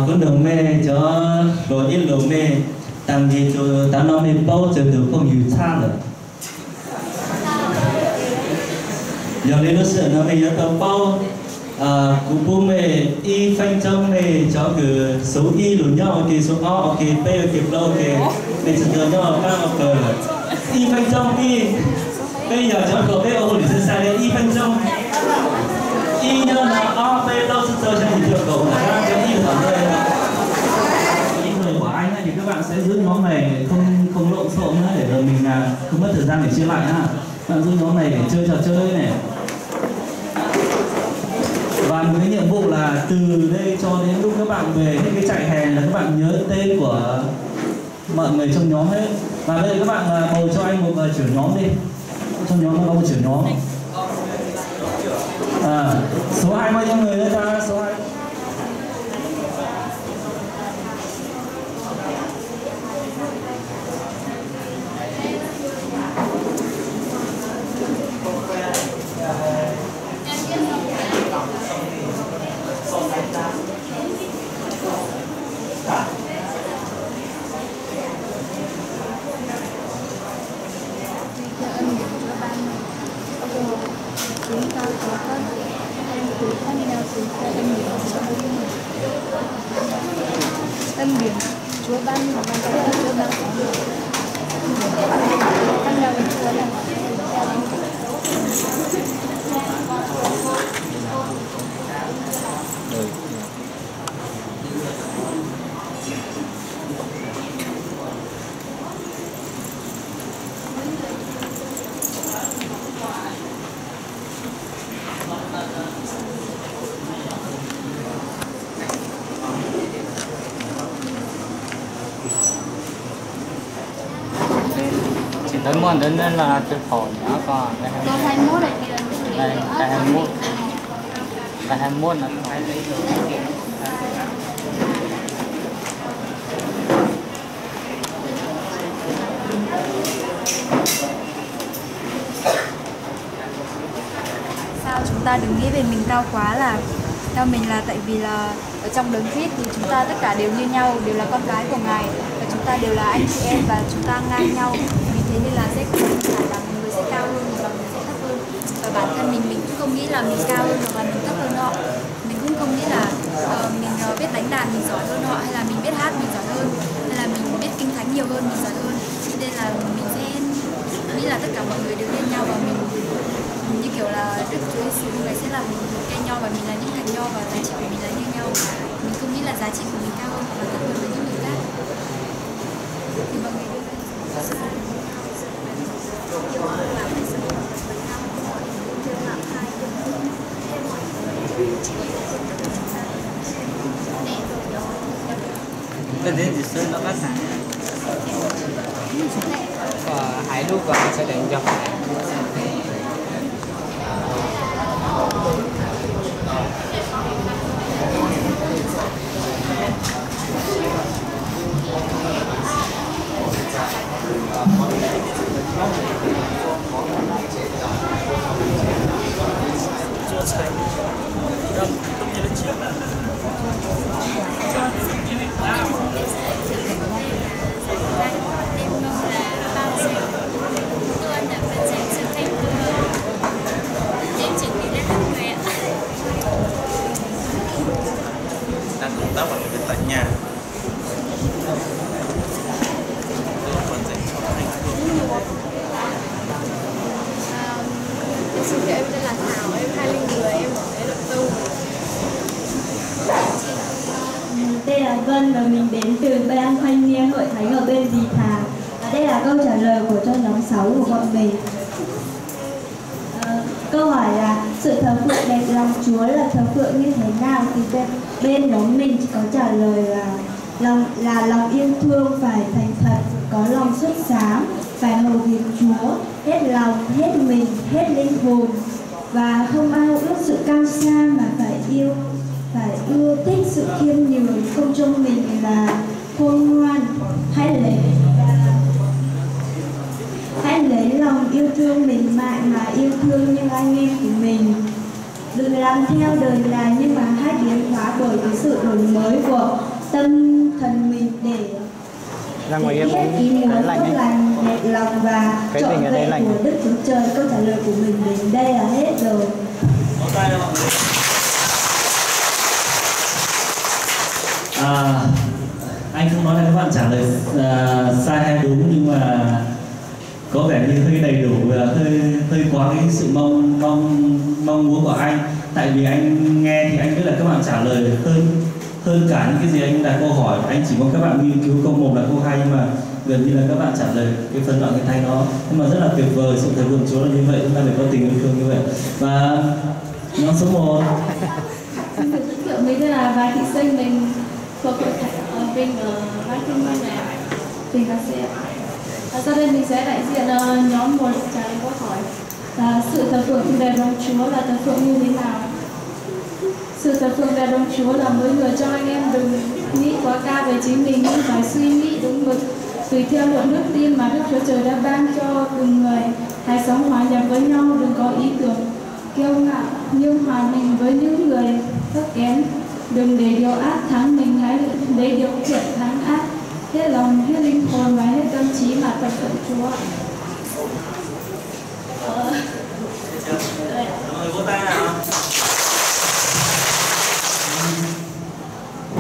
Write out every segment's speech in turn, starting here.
Con đường mê cho rồi ít lỗ mê tăng gì cho ta nói mê bao giờ được không hiểu xa rồi giờ này nó sợ nó mê cho tao bao cụ bố mê y phanh trong mê cho cứ số y lùn nhau ok số o ok p ok lâu ok mê sẽ chờ nhau cao cờ y phanh trong y bây giờ cho cậu bé ô thì sẽ sai đấy y phanh trong y nhau là o p lâu sẽ chờ cho những cậu là cho y thẳng đây những người của anh thì các bạn sẽ giữ nhóm này không lộn xộn nữa để rồi mình không mất thời gian để chia lại ha. Bạn giữ nhóm này để chơi trò chơi này. Và một cái nhiệm vụ là từ đây cho đến lúc các bạn về hết cái chạy hè là các bạn nhớ tên của mọi người trong nhóm hết. Và bây giờ các bạn bầu cho anh một trưởng nhóm đi. Trong nhóm có một trưởng nhóm. Số 2 bao nhiêu người nữa ta? Số 2. Tâm điểm Chúa ban và ban cho Chúa ban ban đầu Chúa là đến môn đến là từ phổi nó còn cái 21 này đây cái 21 là phải lấy được sao chúng ta đừng nghĩ về mình cao quá là theo mình là tại vì là ở trong đấng Christ thì chúng ta tất cả đều như nhau, đều là con cái của Ngài và chúng ta đều là anh chị em và chúng ta ngang nhau. Vì thế nên là sẽ không phải là một người sẽ cao hơn và người sẽ thấp hơn. Và bản thân mình cũng không nghĩ là mình cao hơn và mình thấp hơn họ. Mình cũng không nghĩ là mình biết đánh đàn mình giỏi hơn họ, hay là mình biết hát mình giỏi hơn, hay là mình biết kinh thánh nhiều hơn mình giỏi hơn. Nên là mình sẽ nghĩ là tất cả mọi người đều như nhau và mình như kiểu là Đức Chúa Giêsu người sẽ là một cây nho và mình là những cành nho và giá trị của mình là như nhau. Mình không nghĩ là giá trị của mình cao hơn hoặc là thấp hơn với những người khác. Thì mọi người đưa cái đến thì sơn nó bắt sẵn và hãy lúc vào sẽ đánh cho đang công tác ở bên tại nhà. Xin chào, em tên là Thảo, em 20 người, em ở Lệ Tu. Tên là Vân và mình đến từ Ban Thanh niên Hội Thánh ở bên Dì Thà. Và đây là câu trả lời của cho nhóm 6 của bọn mình. Câu hỏi là sự thờ phượng đẹp lòng Chúa là thờ phượng như thế nào? Thì bên nhóm mình chỉ có trả lời là lòng yêu thương phải thành thật, có lòng xuất sáng, phải hầu việc Chúa, hết lòng, hết mình, hết linh hồn và không ao ước sự cao sang mà phải ưa thích sự khiêm nhường, không cho mình là khôn ngoan. Hãy lấy lòng yêu thương mềm mại mà yêu thương những anh em của mình. đừng làm theo đời là, nhưng mà hãy biến hóa bởi cái sự đổi mới của tâm thần mình để biết ý muốn tốt lành, đẹp lòng và trọn vẹn của Đức Chúa Trời. Câu trả lời của mình đến đây là hết rồi. Anh không nói là các bạn trả lời sai hay đúng, nhưng mà có vẻ như hơi đầy đủ, hơi quá cái sự mong muốn của anh. Tại vì anh nghe thì anh biết là các bạn trả lời hơn cả những cái gì anh đặt câu hỏi. Anh chỉ mong các bạn nghiên cứu câu 1 là câu 2, nhưng mà gần như là các bạn trả lời cái phần đoạn cái thay đó. Nhưng mà rất là tuyệt vời, sự thờ phượng Chúa là như vậy, chúng ta phải có tình yêu thương như vậy. Và nhóm số 1. Xin giới thiệu mình tên là Vài Thị Sinh, mình thuộc mình ở Văn Kinh Văn này, tỉnh Cà Sê. Sau đây mình sẽ đại diện nhóm 1 trả lời câu hỏi là sự thờ phượng đẹp lòng Chúa là thờ phượng như thế nào? Sự thờ phượng đẹp lòng Chúa là mỗi người cho anh em đừng nghĩ quá cao về chính mình, nhưng phải suy nghĩ đúng mực tùy theo lượng đức tin mà Đức Chúa Trời đã ban cho từng người. Hãy sống hòa nhập với nhau, đừng có ý tưởng kiêu ngạo, nhưng hòa mình với những người thấp kém. Đừng để điều ác thắng mình, hãy để điều thiện thắng ác. Hết lòng, hết linh hồn và hết tâm trí mà thờ phượng Chúa. Vỗ tay nào.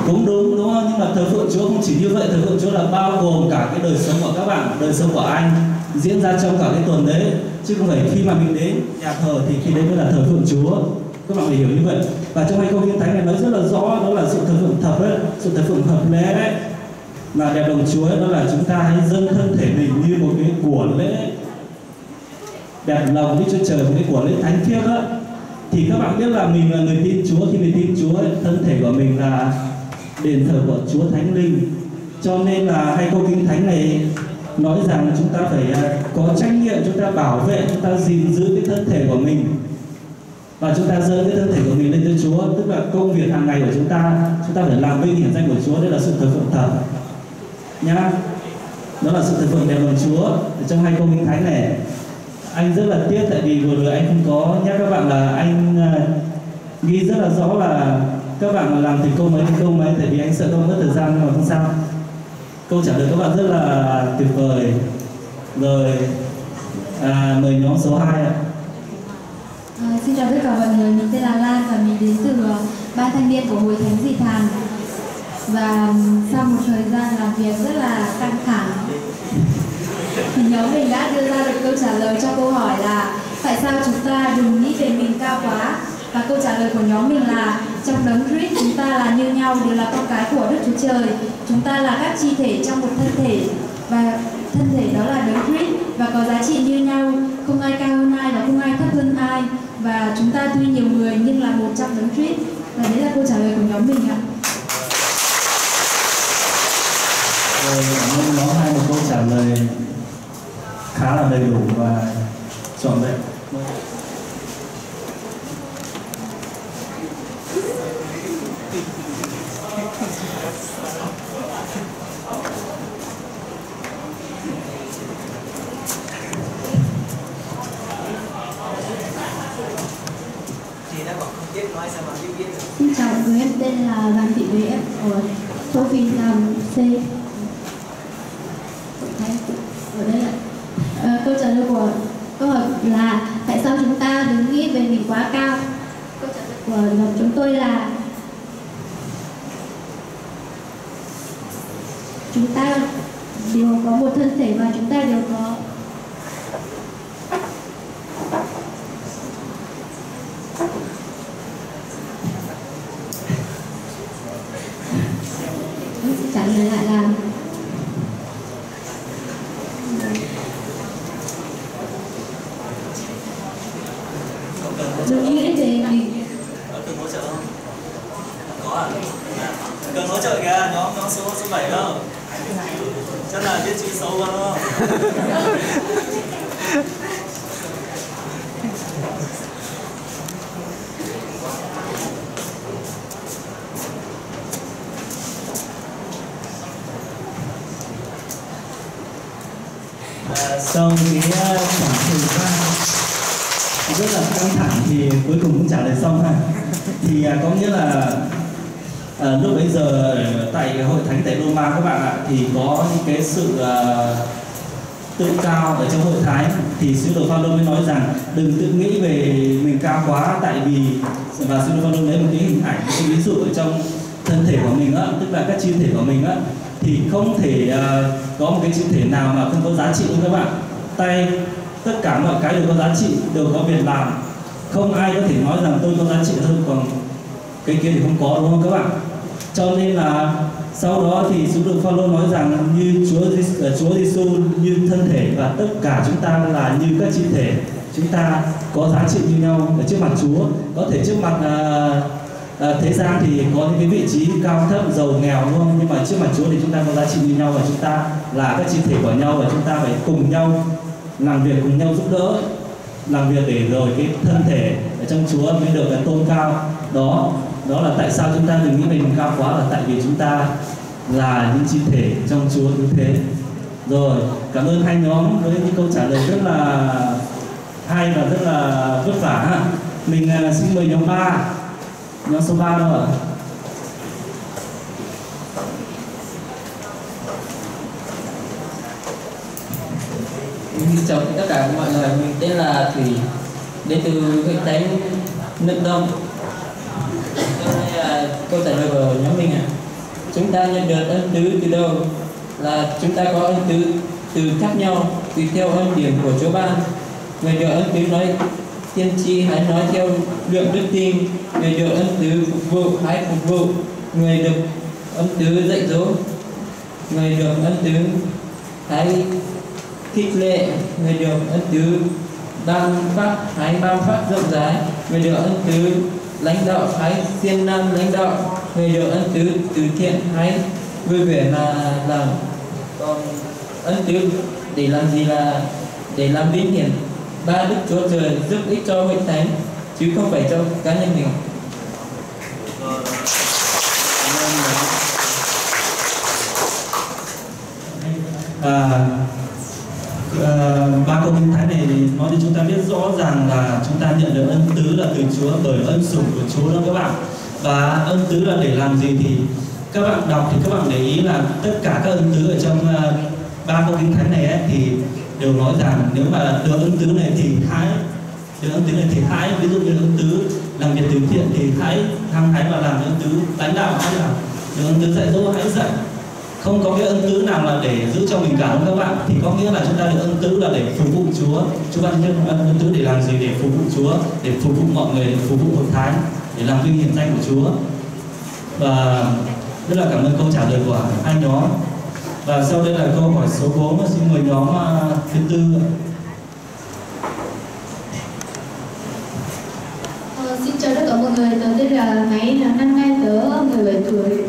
Cũng đúng không? Nhưng mà thờ phượng Chúa không chỉ như vậy. Thờ phượng Chúa là bao gồm cả cái đời sống của các bạn, đời sống của anh diễn ra trong cả cái tuần đấy, chứ không phải khi mà mình đến nhà thờ thì khi đấy mới là thờ phượng Chúa. Các bạn phải hiểu như vậy. Và trong hai câu Kinh Thánh này nói rất là rõ, đó là sự thờ phượng thật đấy, sự thờ phượng hợp lễ đấy, mà đẹp lòng Chúa ấy, đó là chúng ta hãy dâng thân thể mình như một cái của lễ đẹp lòng với Chúa Trời, một cái của lễ thánh thiêng đó. Thì các bạn biết là mình là người tin Chúa, khi mình tin Chúa ấy, thân thể của mình là đền thờ của Chúa Thánh Linh. Cho nên là hai câu Kinh Thánh này nói rằng chúng ta phải có trách nhiệm, chúng ta bảo vệ, chúng ta gìn giữ cái thân thể của mình, và chúng ta dâng cái thân thể của mình lên cho Chúa. Tức là công việc hàng ngày của chúng ta phải làm vinh hiển danh của Chúa. Đây là sự thờ phượng thật nhá, đó là sự thờ phượng đẹp lòng Chúa. Ở trong hai câu Kinh Thánh này anh rất là tiếc, tại vì vừa rồi anh không có nhắc các bạn là anh ghi rất là rõ là các bạn làm thì câu mấy, tại vì anh sợ không mất thời gian, nhưng mà không sao. Câu trả lời các bạn rất là tuyệt vời rồi. Mời nhóm số 2 ạ. Xin chào tất cả mọi người, mình tên là Lan và mình đến từ ban thanh niên của Hội Thánh Dị Thàn. Và sau một thời gian làm việc rất là căng thẳng thì nhóm mình đã đưa ra được câu trả lời cho câu hỏi là tại sao chúng ta đừng nghĩ về mình cao quá. Và câu trả lời của nhóm mình là trong đấng Christ chúng ta là như nhau, đều là con cái của Đức Chúa Trời. Chúng ta là các chi thể trong một thân thể, và thân thể đó là đấng Christ và có giá trị như nhau, không ai cao hơn ai và không ai thấp hơn ai. Và chúng ta tuy nhiều người nhưng là một trong đấng Christ. Và đấy là câu trả lời của nhóm mình ạ. Cảm ơn nhóm 2, một câu trả lời khá là đầy đủ và trọn vẹn. Xin chào mọi người, em tên là Đoàn Thị Huế, em ở Châu Phi làm C. Ở đây ạ. Câu trả lời của câu hỏi là tại sao chúng ta đừng nghĩ về mình quá cao. Câu trả lời của nhóm chúng tôi là chúng ta đều có một thân thể và chúng ta đều có trả lời lại là đừng nghĩ về mình. Cần hỗ trợ không? Có à? Cần hỗ trợ kìa, nhóm số 7 không? Chắc là biết chữ xấu quá đúng không? Sau cái khoảng thời gian rất là căng thẳng thì cuối cùng cũng trả lời xong ha. Thì có nghĩa là lúc bấy giờ tại hội thánh tại Roma các bạn ạ, thì có những cái sự tự cao ở trong hội thánh, thì sứ đồ Phaolô mới nói rằng đừng tự nghĩ về mình cao quá, tại vì và sứ đồ Phaolô lấy một cái hình ảnh, cái ví dụ ở trong thân thể của mình á, tức là các chi thể của mình á, thì không thể có một cái chi thể nào mà không có giá trị đâu các bạn. Tay, tất cả mọi cái đều có giá trị, đều có việc làm, không ai có thể nói rằng tôi có giá trị hơn còn cái kia thì không có, đúng không các bạn? Cho nên là sau đó thì sứ đồ Phaolô nói rằng như Chúa Giêsu như thân thể và tất cả chúng ta là như các chi thể, chúng ta có giá trị như nhau ở trước mặt Chúa. Có thể trước mặt thế gian thì có những cái vị trí cao thấp, giàu nghèo, đúng không? Nhưng mà trước mặt Chúa thì chúng ta có giá trị như nhau, và chúng ta là các chi thể của nhau, và chúng ta phải cùng nhau làm việc, cùng nhau giúp đỡ, làm việc để rồi cái thân thể ở trong Chúa mới được tôn cao. Đó là tại sao chúng ta đừng nghĩ mình cao quá, là tại vì chúng ta là những chi thể trong Chúa như thế. Rồi, cảm ơn hai nhóm với những câu trả lời rất là hay và rất là vất vả ha. Mình xin mời nhóm 3, nhóm số 3 đâu ạ? Xin chào tất cả mọi người, mình tên là Thủy, đến từ huyện Thánh Nước Đông. Đây là câu trả lời của nhóm mình ạ. Chúng ta nhận được ân tứ từ đâu? Là chúng ta có ân tứ từ khác nhau tùy theo ân điển của Chúa ban. Người được ân tứ nói tiên tri hãy nói theo lượng đức tin, người được ân tứ phục vụ hãy phục vụ, người được ân tứ dạy dỗ, người được ân tứ hãy khích lệ, người được ân tứ ban phát hãy ban phát rộng rãi, người được ân tứ lãnh đạo hãy siêng năng lãnh đạo, người được ân tứ từ thiện hãy vui vẻ mà làm. Còn ân tứ để làm gì? Là để làm vinh hiển ba đức Chúa Trời, giúp ích cho hội thánh chứ không phải cho cá nhân mình. Ba câu kinh thánh này nói cho chúng ta biết rõ ràng là chúng ta nhận được ân tứ là từ Chúa, bởi ân sủng của Chúa đó các bạn. Và ân tứ là để làm gì thì các bạn đọc thì các bạn để ý là tất cả các ân tứ ở trong ba câu kinh thánh này ấy, thì đều nói rằng nếu mà được ân tứ này thì hãy ví dụ như ân tứ làm việc từ thiện thì hãy hăng hái mà làm, ân tứ lãnh đạo hãy làm, được ân tứ dạy dỗ hãy dạy. Không có cái ân tứ nào là để giữ cho mình cả, đúng các bạn? Thì có nghĩa là chúng ta được ân tứ là để phục vụ Chúa. Chúa ban nhân ân tứ để làm gì? Để phục vụ Chúa, để phục vụ mọi người, để phục vụ hội thánh, để làm vinh hiển danh của Chúa. Và rất là cảm ơn câu trả lời của hai nhóm. Và sau đây là câu hỏi số 4, xin mời nhóm thứ tư. Xin chào tất cả mọi người, tớ tên là Máy, năm nay tớ 17 tuổi.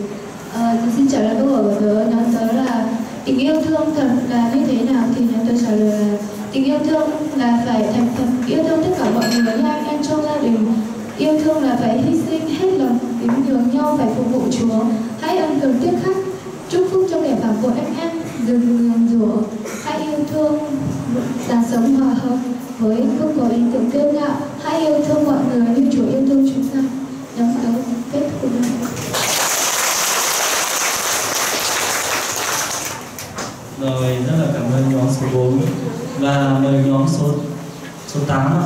Xin trả lời câu hỏi của tớ, nhóm tớ là tình yêu thương thật là như thế nào? Thì nhóm tớ trả lời là tình yêu thương là phải thành thật yêu thương tất cả mọi người như anh em trong gia đình. Yêu thương là phải hy sinh hết lòng, kính nhường nhau, phải phục vụ Chúa. Hãy ân cần tiếp khách, chúc phúc cho kẻ phản bội anh em, đừng nguyền rủa. Hãy yêu thương là sống hòa hợp với không có ý tưởng kiêu ngạo. Hãy yêu thương mọi người như Chúa yêu thương chúng ta. Nhóm tớ kết thúc. Rồi, rất là cảm ơn nhóm số 4. Và mời nhóm số 8 ạ.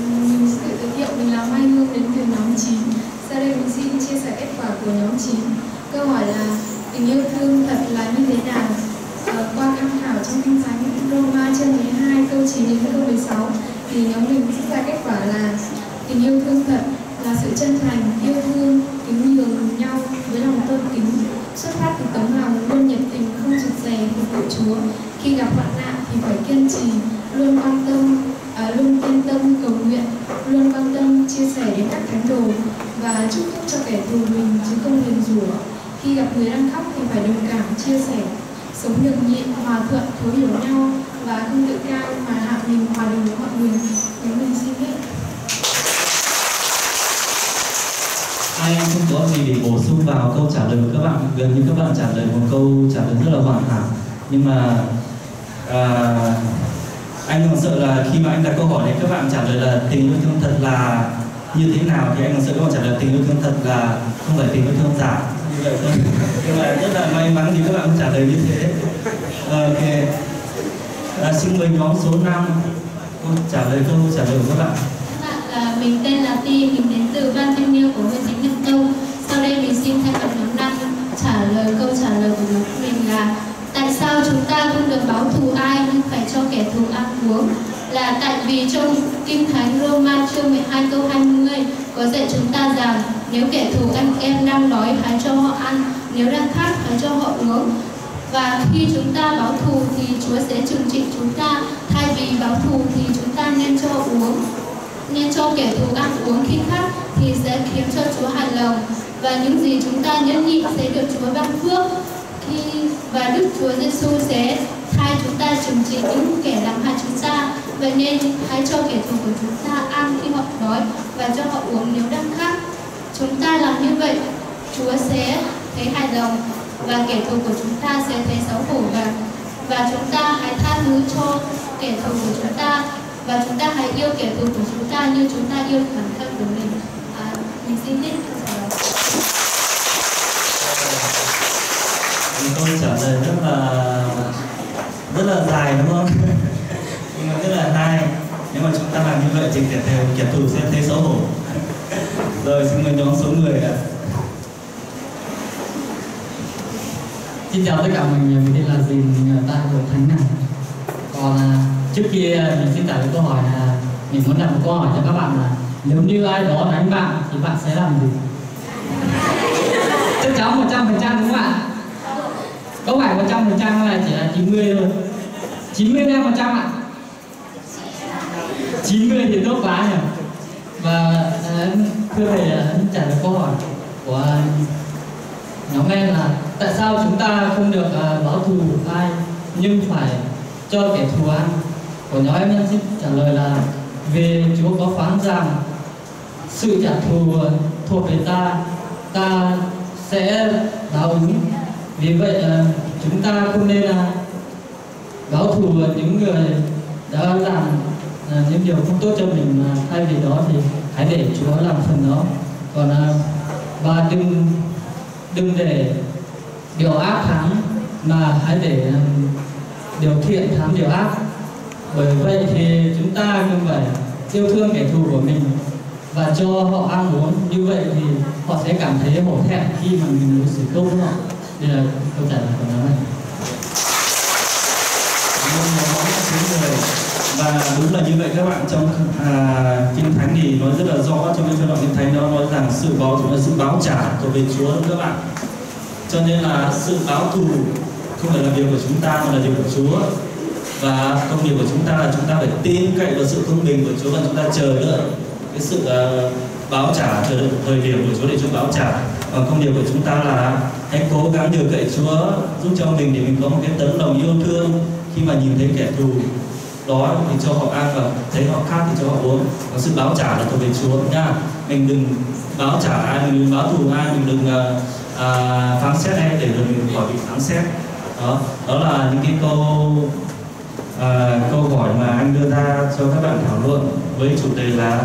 Mình sẽ tự giới thiệu, mình là Mai Hương đến từ nhóm 9. Sau đây mình xin chia sẻ kết quả của nhóm 9. Câu hỏi là tình yêu thương thật là như thế nào? Qua tham khảo trong kinh thánh Roma chương 12 câu 9 đến câu 16 thì nhóm mình sẽ ra kết quả là tình yêu thương thật là sự chân thành, yêu thương, kính nhường nhau với lòng tôn kính, xuất phát từ tấm lòng luôn nhiệt tình, không rụt rè phục vụ Chúa. Khi gặp hoạn nạn thì phải kiên trì, luôn luôn yên tâm cầu nguyện, luôn quan tâm chia sẻ đến các thánh đồ và chúc phúc cho kẻ thù mình chứ không nguyền rủa. Khi gặp người đang khóc thì phải đồng cảm, chia sẻ, sống nhường nhịn, hòa thuận, thấu hiểu nhau và không tự cao mà hạ mình hòa đồng với mọi người. Nhóm mình xin hết. Ai không có gì để bổ sung vào câu trả lời của các bạn, gần như các bạn trả lời một câu trả lời rất là hoàn hảo, nhưng mà anh còn sợ là khi mà anh đặt câu hỏi này các bạn trả lời là tình yêu thương thật là như thế nào, thì anh còn sợ các bạn trả lời tình yêu thương thật là không phải tình yêu thương giả như vậy thôi. Nhưng mà rất là may mắn thì các bạn trả lời như thế. Ok, xin mời nhóm số 5 trả lời câu trả lời của các bạn. Mình tên là Ti, mình đến từ ban thanh niên của huyện Thánh Nhân Tông. Sau đây mình xin thay mặt nhóm 5 trả lời câu trả lời của nhóm mình là: tại sao chúng ta không được báo thù ai nhưng phải cho kẻ thù ăn uống? Là tại vì trong Kinh Thánh Roma chương 12 câu 20 có dạy chúng ta rằng nếu kẻ thù anh em đang đói hãy cho họ ăn, nếu đang khát hãy cho họ uống. Và khi chúng ta báo thù thì Chúa sẽ trừng trị chúng ta. Thay vì báo thù thì chúng ta nên cho uống, nên cho kẻ thù ăn uống khi khát thì sẽ khiến cho Chúa hài lòng. Và những gì chúng ta nhẫn nhịn sẽ được Chúa ban phước. Và Đức Chúa Giêsu sẽ thay chúng ta trừng trị những kẻ làm hại chúng ta. Vậy nên hãy cho kẻ thù của chúng ta ăn khi họ đói và cho họ uống nếu đang khát. Chúng ta làm như vậy, Chúa sẽ thấy hài lòng và kẻ thù của chúng ta sẽ thấy xấu hổ. Và chúng ta hãy tha thứ cho kẻ thù của chúng ta, và chúng ta hãy yêu kẻ thù của chúng ta như chúng ta yêu bản thân của mình. Mình xin hết câu trả lời. Câu trả lời rất là dài đúng không? Nhưng mà rất là hay. Nếu mà chúng ta làm như vậy thì kẻ thù sẽ thấy xấu hổ. Rồi xin mời nhóm số 10 ạ. Xin chào tất cả mọi người, mình tên là Dìn, mình tại hội Thánh này. Còn trước kia mình xin trả lời câu hỏi là mình muốn đặt một câu hỏi cho các bạn là nếu như ai đó đánh bạn thì bạn sẽ làm gì? Chắc chắn 100% đúng không ạ? Không phải 100% là chỉ là 90 thôi. 95% ạ. 90 thì tốt quá nhỉ. Và thưa thầy trả lời câu hỏi của nhóm em là tại sao chúng ta không được báo thù ai nhưng phải cho kẻ thù ăn? Của nhóm em xin trả lời là vì Chúa có phán rằng sự trả thù thuộc về ta, ta sẽ báo ứng. Vì vậy chúng ta không nên báo thù những người đã làm những điều không tốt cho mình, mà thay vì đó thì hãy để Chúa làm phần đó. Còn và đừng để điều ác thắng, mà hãy để điều thiện thắng điều ác. Bởi vậy thì chúng ta cần phải yêu thương kẻ thù của mình và cho họ ăn uống. Như vậy thì họ sẽ cảm thấy hổ thẹn khi mà mình đối xử tốt với họ. Đây là câu trả lời của nó này. Và đúng là như vậy các bạn, trong Kinh Thánh thì nói rất là rõ, trong cái phân đoạn Kinh Thánh nó nói rằng sự báo trả thuộc về Chúa các bạn. Cho nên là sự báo thù không phải là việc của chúng ta mà là việc của Chúa. Và công việc của chúng ta là chúng ta phải tin cậy vào sự công bình của Chúa và chúng ta chờ đợi cái sự báo trả, chờ đợi thời điểm của Chúa để Chúa báo trả. Và công việc của chúng ta là hãy cố gắng nhờ cậy Chúa giúp cho mình để mình có một cái tấm lòng yêu thương. Khi mà nhìn thấy kẻ thù đó thì cho họ ăn, và thấy họ khát thì cho họ uống. Và sự báo trả là thuộc về Chúa nha. Mình đừng báo trả ai, mình đừng báo thù ai, mình đừng phán xét ai để rồi mình khỏi bị phán xét. Đó là những cái câu hỏi mà anh đưa ra cho các bạn thảo luận với chủ đề là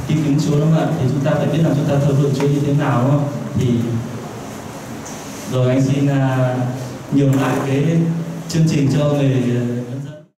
tin kính Chúa, đúng không ạ? Thì chúng ta phải biết là chúng ta thờ phượng Chúa như thế nào, đúng không? Thì rồi anh xin nhường lại cái chương trình cho người